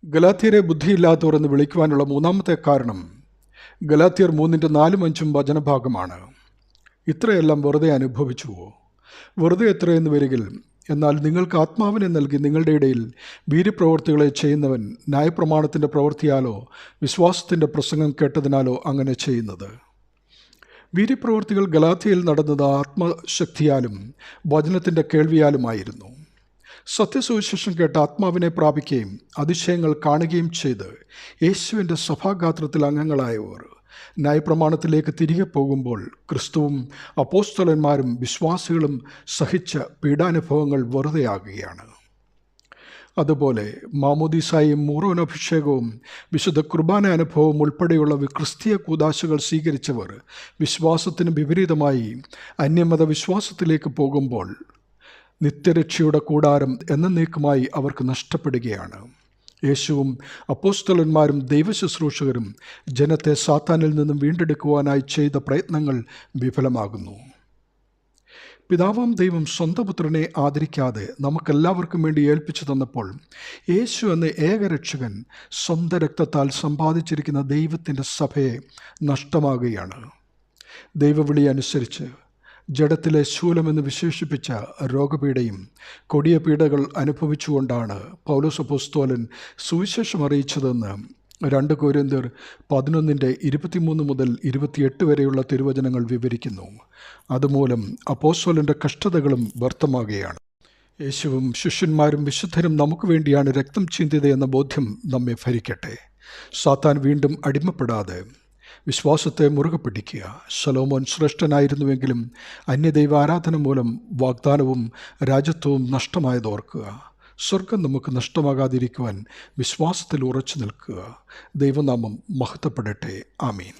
ഗലാത്യരെ ബുദ്ധിയില്ലാത്തവർ എന്ന് വിളിക്കുവാനുള്ള മൂന്നാമത്തെ കാരണം ഗലാത്യർ 3:4-5 വചനഭാഗമാണ്. ഇത്രയെല്ലാം വെറുതെ അനുഭവിച്ചുവോ? വെറുതെ എത്രയെന്ന് വരികിൽ, എന്നാൽ നിങ്ങൾക്ക് ആത്മാവിനെ നൽകി നിങ്ങളുടെ ഇടയിൽ വീര്യപ്രവൃത്തികളെ ചെയ്യുന്നവൻ ന്യായപ്രമാണത്തിൻ്റെ പ്രവൃത്തിയാലോ വിശ്വാസത്തിൻ്റെ പ്രസംഗം കേട്ടതിനാലോ അങ്ങനെ ചെയ്യുന്നത്. വീര്യപ്രവൃത്തികൾ ഗലാത്യയിൽ നടന്നത് ആത്മശക്തിയാലും വചനത്തിൻ്റെ കേൾവിയാലുമായിരുന്നു. സത്യസുവിശേഷം കേട്ട് ആത്മാവിനെ പ്രാപിക്കുകയും അതിശയങ്ങൾ കാണുകയും ചെയ്ത് യേശുവിൻ്റെ സഭാഗാത്രത്തിൽ അംഗങ്ങളായവർ ന്യായപ്രമാണത്തിലേക്ക് തിരികെ പോകുമ്പോൾ ക്രിസ്തുവും അപ്പോസ്തലന്മാരും വിശ്വാസികളും സഹിച്ച പീഡാനുഭവങ്ങൾ വെറുതെയാകുകയാണ്. അതുപോലെ മാമോദീസായും മൂറോനഭിഷേകവും വിശുദ്ധ കുർബാന അനുഭവവും ഉൾപ്പെടെയുള്ള ക്രിസ്തീയ കൂദാശകൾ സ്വീകരിച്ചവർ വിശ്വാസത്തിന് വിപരീതമായി അന്യമത വിശ്വാസത്തിലേക്ക് പോകുമ്പോൾ നിത്യരക്ഷയുടെ കൂടാരം എന്നേക്കുമായി അവർക്ക് നഷ്ടപ്പെടുകയാണ്. യേശുവും അപ്പോസ്തലന്മാരും ദൈവശുശ്രൂഷകരും ജനത്തെ സാത്താനിൽ നിന്നും വീണ്ടെടുക്കുവാനായി ചെയ്ത പ്രയത്നങ്ങൾ വിഫലമാകുന്നു. പിതാവാം ദൈവം സ്വന്തം പുത്രനെ ആദരിക്കാതെ നമുക്കെല്ലാവർക്കും വേണ്ടി ഏൽപ്പിച്ചു തന്നപ്പോൾ യേശു എന്ന ഏകരക്ഷകൻ സ്വന്തം രക്തത്താൽ സമ്പാദിച്ചിരിക്കുന്ന ദൈവത്തിൻ്റെ സഭയെ നഷ്ടമാകുകയാണ്. ദൈവവിളി അനുസരിച്ച് ജഡത്തിലെ ശൂലമെന്ന് വിശേഷിപ്പിച്ച രോഗപീഠയും കൊടിയ പീഡകൾ അനുഭവിച്ചുകൊണ്ടാണ് പൗലോസ് അപ്പോസ്തലൻ സുവിശേഷം അറിയിച്ചതെന്ന് 2 കൊരിന്ത്യർ 11:23 മുതൽ 28 വരെയുള്ള തിരുവചനങ്ങൾ വിവരിക്കുന്നു. അതുമൂലം അപ്പോസ്തലൻ്റെ കഷ്ടതകളും വ്യർത്ഥമാകുകയാണ്. യേശുവും ശിഷ്യന്മാരും വിശുദ്ധരും നമുക്ക് വേണ്ടിയാണ് രക്തം ചിന്തിയത് എന്ന ബോധ്യം നമ്മെ ഭരിക്കട്ടെ. സാത്താൻ വീണ്ടും അടിമപ്പെടാതെ വിശ്വാസത്തെ മുറുകെ പിടിക്കുക. ശലോമോൻ ശ്രേഷ്ഠനായിരുന്നുവെങ്കിലും അന്യദൈവ ആരാധന മൂലം വാഗ്ദാനവും രാജ്യത്വവും നഷ്ടമായതോർക്കുക. സ്വർഗം നമുക്ക് നഷ്ടമാകാതിരിക്കുവാൻ വിശ്വാസത്തിൽ ഉറച്ചു നിൽക്കുക. ദൈവനാമം മഹത്വപ്പെടട്ടെ. ആമീൻ.